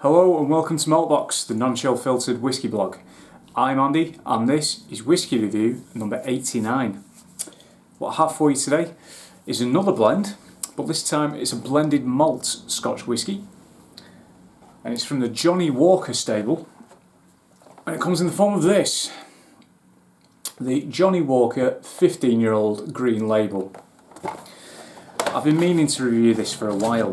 Hello and welcome to Maltbox, the non-chill filtered whiskey blog. I'm Andy and this is Whiskey Review number 89. What I have for you today is another blend, but this time it's a blended malt Scotch whiskey. And it's from the Johnnie Walker stable. And it comes in the form of this. The Johnnie Walker 15-year-old green label. I've been meaning to review this for a while,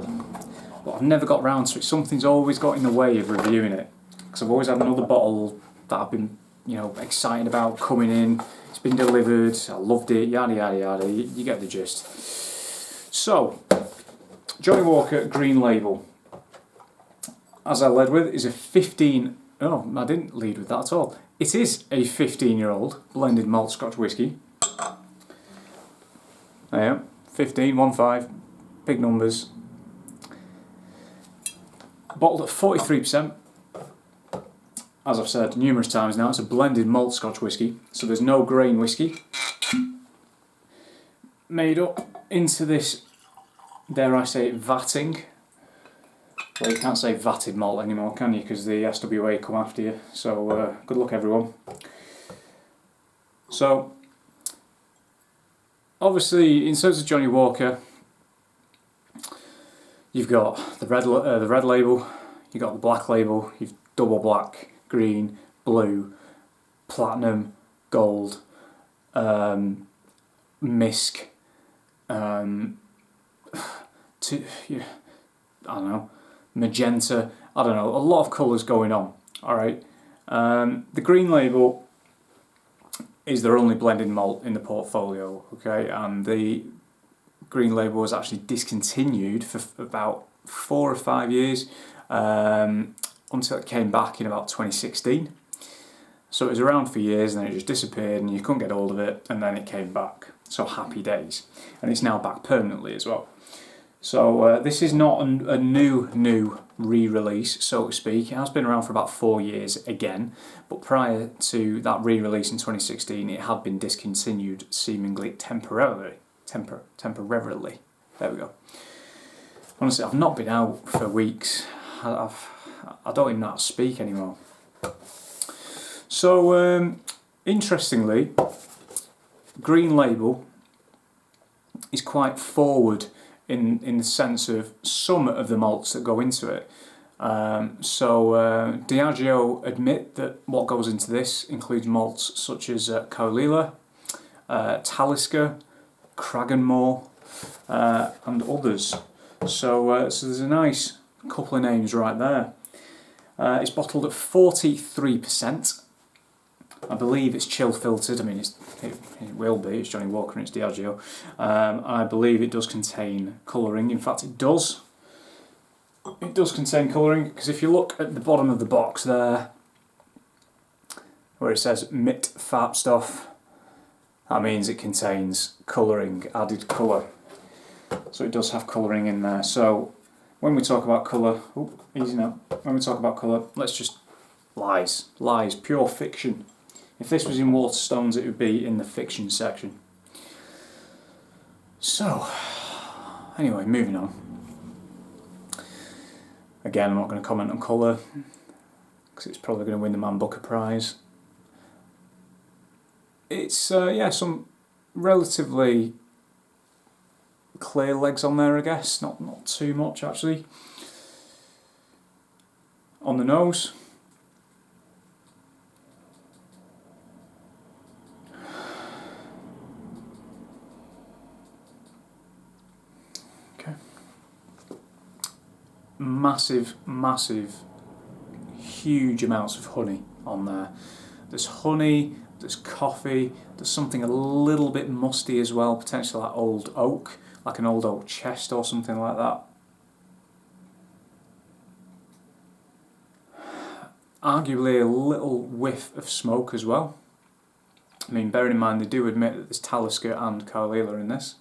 but I've never got round to it. Something's always got in the way of reviewing it, because I've always had another bottle that I've been, excited about coming in. It's been delivered, I loved it, yada yada yada, you get the gist. So, Johnnie Walker green label, as I led with, is a 15... Oh, I didn't lead with that at all. It is a 15-year-old blended malt Scotch whiskey. There you go. 15, 15, big numbers. Bottled at 43%. As I've said numerous times now, it's a blended malt Scotch whiskey, so there's no grain whiskey. Made up into this, dare I say, vatting. Well, you can't say vatted malt anymore, can you? Because the SWA come after you. So, good luck, everyone. So, obviously, in terms of Johnnie Walker, you've got the red label, you've got the black label, you've double black, green, blue, platinum, gold, misc, I don't know, magenta, I don't know, a lot of colours going on. Alright, the green label is their only blended malt in the portfolio, okay, and the green label was actually discontinued for about 4 or 5 years until it came back in about 2016. So it was around for years and then it just disappeared and you couldn't get hold of it, and then it came back. So happy days. And it's now back permanently as well. So this is not a new re-release, so to speak. It has been around for about 4 years again, but prior to that re-release in 2016 it had been discontinued seemingly temporarily. Temporarily. There we go. Honestly, I've not been out for weeks. I don't even know how to speak anymore. So, interestingly, green label is quite forward in the sense of some of the malts that go into it. Diageo admit that what goes into this includes malts such as Caolila, Talisker, Cragganmore, and others. So there's a nice couple of names right there. It's bottled at 43%. I believe it's chill filtered. I mean, it will be. It's Johnnie Walker and it's Diageo. I believe it does contain colouring. In fact, it does. It does contain colouring, because if you look at the bottom of the box there, where it says Mit Farbstoff, that means it contains colouring, added colour. So it does have colouring in there. So when we talk about colour, easy now. When we talk about colour, let's just lies, pure fiction. If this was in Waterstones, it would be in the fiction section. So, anyway, moving on. Again, I'm not going to comment on colour, because it's probably going to win the Man Booker Prize. It's, some relatively clear legs on there, I guess. Not too much, actually. On the nose. Okay. Massive, huge amounts of honey on there. There's honey, there's coffee, there's something a little bit musty as well, potentially like old oak, like an old oak chest or something like that. Arguably a little whiff of smoke as well. I mean, bearing in mind they do admit that there's Talisker and Caolila in this.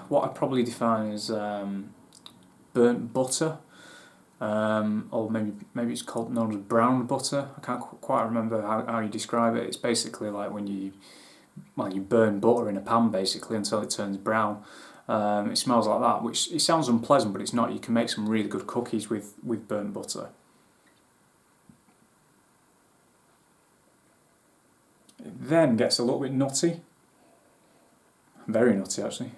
What I'd probably define as burnt butter, or maybe it's called known as brown butter. I can't quite remember how you describe it. It's basically like when you burn butter in a pan basically until it turns brown. It smells like that, which it sounds unpleasant, but it's not. You can make some really good cookies with burnt butter. It then gets a little bit nutty, very nutty actually.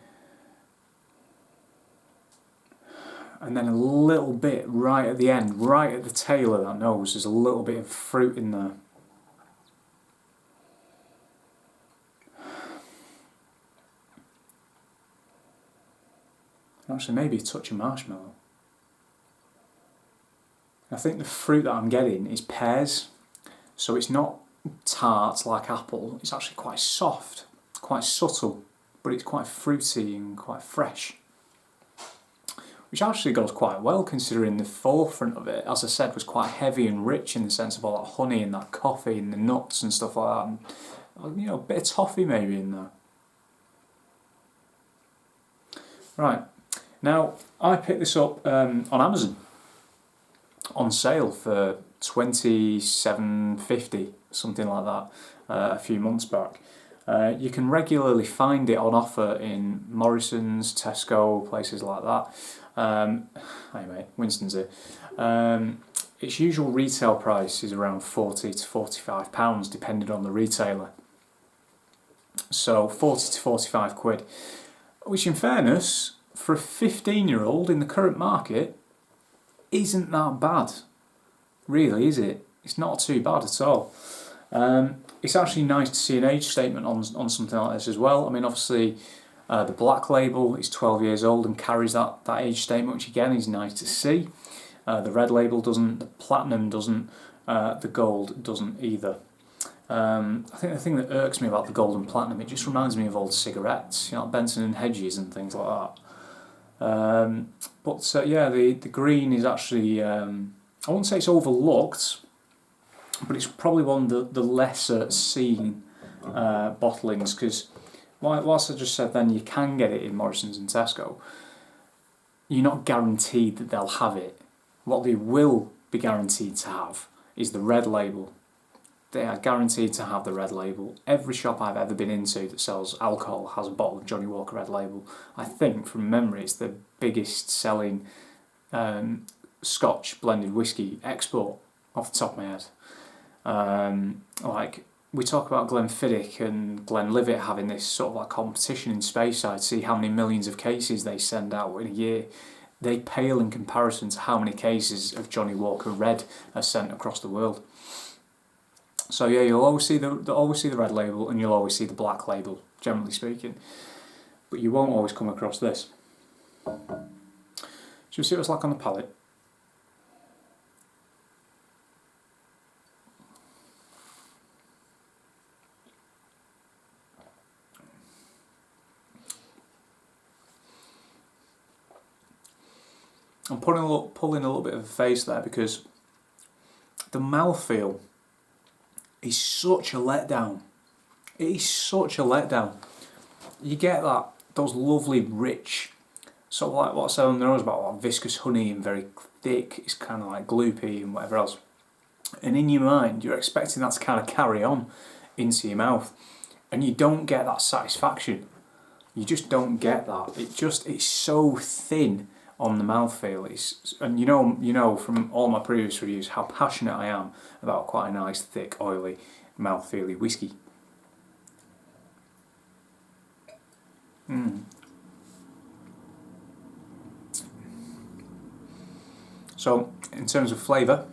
And then a little bit right at the end, right at the tail of that nose, there's a little bit of fruit in there. Actually, maybe a touch of marshmallow. I think the fruit that I'm getting is pears, so it's not tart like apple, it's actually quite soft, quite subtle, but it's quite fruity and quite fresh. Which actually goes quite well considering the forefront of it, as I said, was quite heavy and rich in the sense of all that honey and that coffee and the nuts and stuff like that. And, a bit of toffee maybe in there. Right, now I picked this up on Amazon on sale for $27.50, something like that, a few months back. You can regularly find it on offer in Morrison's, Tesco, places like that. Hey mate, Winston's here. Its usual retail price is around £40 to £45 depending on the retailer. So 40 to 45 quid, which in fairness, for a 15-year-old in the current market, isn't that bad. Really, is it? It's not too bad at all. It's actually nice to see an age statement on something like this as well. I mean, obviously, the black label is 12 years old and carries that age statement, which again is nice to see. The red label doesn't, the platinum doesn't, the gold doesn't either. I think the thing that irks me about the gold and platinum, it just reminds me of old cigarettes, like Benson and Hedges and things like that. But yeah, the green is actually, I wouldn't say it's overlooked, but it's probably one of the lesser seen bottlings, because whilst I just said then you can get it in Morrison's and Tesco, you're not guaranteed that they'll have it. What they will be guaranteed to have is the red label. They are guaranteed to have the red label. Every shop I've ever been into that sells alcohol has a bottle of Johnnie Walker red label. I think, from memory, it's the biggest selling Scotch blended whiskey export off the top of my head. Like, we talk about Glenfiddich and Glenlivet having this sort of like competition in Speyside to see how many millions of cases they send out in a year. They pale in comparison to how many cases of Johnnie Walker red are sent across the world. So yeah, you'll always see the red label and you'll always see the black label, generally speaking. But you won't always come across this. Should we see what it's like on the palate? I'm pulling a little bit of a face there because the mouthfeel is such a letdown. It is such a letdown. You get those lovely rich, sort of like what I said on the nose about like viscous honey and very thick, it's kind of like gloopy and whatever else. And in your mind, you're expecting that to kind of carry on into your mouth. And you don't get that satisfaction. You just don't get that. It's so thin on the mouthfeel. And you know from all my previous reviews how passionate I am about quite a nice, thick, oily, mouthfeely whiskey. So, in terms of flavour,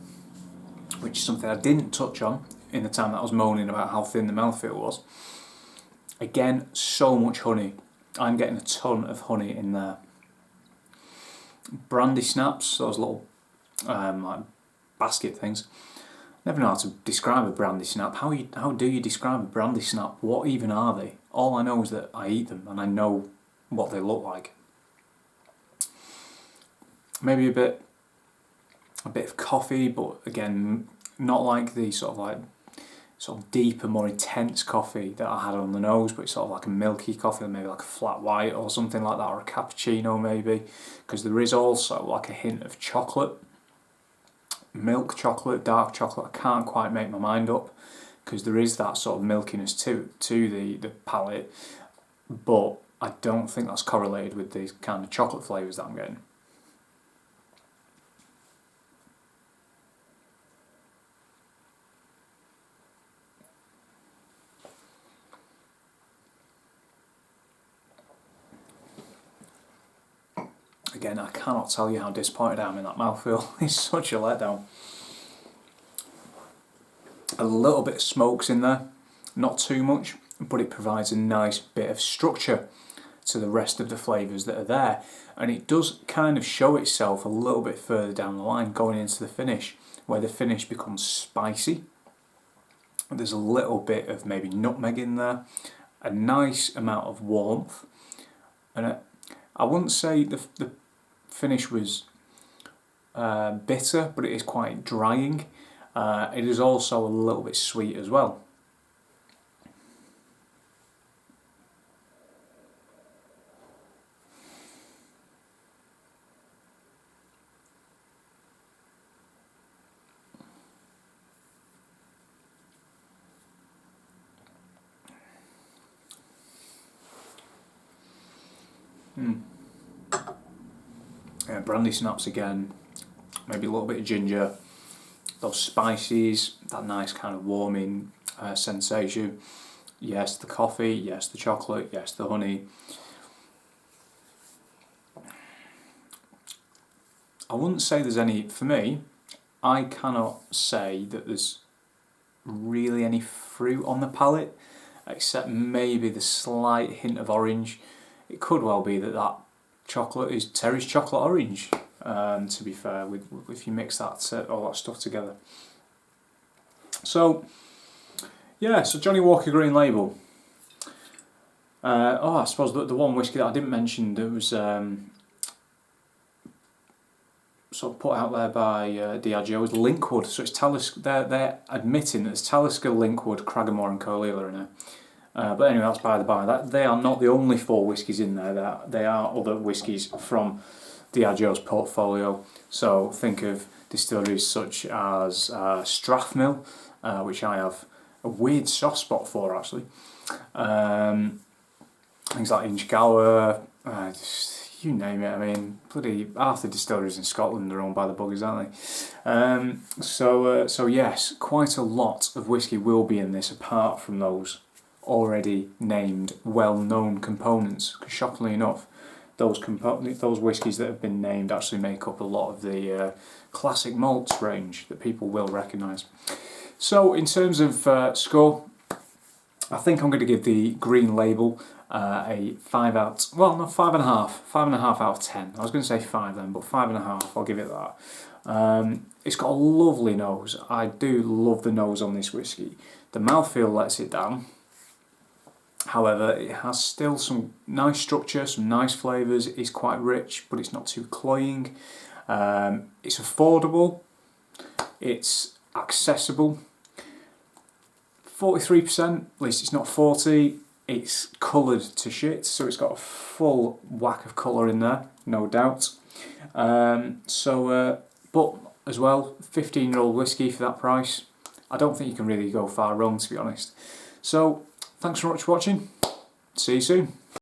which is something I didn't touch on in the time that I was moaning about how thin the mouthfeel was, again, so much honey. I'm getting a ton of honey in there. Brandy snaps, those little like basket things. Never know how to describe a brandy snap. How do you describe a brandy snap? What even are they? All I know is that I eat them and I know what they look like. Maybe a bit of coffee, but again, not like the sort of deeper, more intense coffee that I had on the nose, but it's sort of like a milky coffee, or maybe like a flat white or something like that, or a cappuccino maybe, because there is also like a hint of chocolate milk chocolate, dark chocolate. I can't quite make my mind up because there is that sort of milkiness to the palate, but I don't think that's correlated with the kind of chocolate flavours that I'm getting. Again, I cannot tell you how disappointed I am in that mouthfeel. It's such a letdown. A little bit of smoke's in there, not too much, but it provides a nice bit of structure to the rest of the flavours that are there. And it does kind of show itself a little bit further down the line, going into the finish, where the finish becomes spicy. There's a little bit of maybe nutmeg in there, a nice amount of warmth, and I wouldn't say the finish was bitter, but it is quite drying. It is also a little bit sweet as well. Yeah, brandy snaps again, maybe a little bit of ginger, those spices, that nice kind of warming sensation. Yes, the coffee, yes, the chocolate, yes, the honey. I wouldn't say there's any, for me, I cannot say that there's really any fruit on the palate, except maybe the slight hint of orange. It could well be that that chocolate is Terry's chocolate orange, to be fair, if you mix that all that stuff together. So yeah, so Johnnie Walker Green Label. I suppose the one whiskey that I didn't mention that was sort of put out there by Diageo is Linkwood. So it's they're admitting that it's Talisker, Linkwood, Cragganmore and Coleela in there. But anyway, that's by the by. They are not the only 4 whiskies in there. They are other whiskies from Diageo's portfolio. So think of distilleries such as Strathmill, which I have a weird soft spot for actually. Things like Inchgower, you name it. I mean, bloody half the distilleries in Scotland are owned by the buggers, aren't they? So yes, quite a lot of whiskey will be in this, apart from those already named, well-known components. Because shockingly enough, those whiskies that have been named actually make up a lot of the classic malts range that people will recognise. So in terms of score, I think I'm going to give the Green Label a 5 out, well no, 5.5 out of 10. I was going to say 5 then, but 5.5, I'll give it that. It's got a lovely nose. I do love the nose on this whiskey. The mouthfeel lets it down. However, it has still some nice structure, some nice flavours. It is quite rich, but it's not too cloying. It's affordable. It's accessible. 43%, at least it's not 40. It's coloured to shit, so it's got a full whack of colour in there, no doubt. But as well, 15-year-old whiskey for that price. I don't think you can really go far wrong, to be honest. So, thanks so much for watching. See you soon.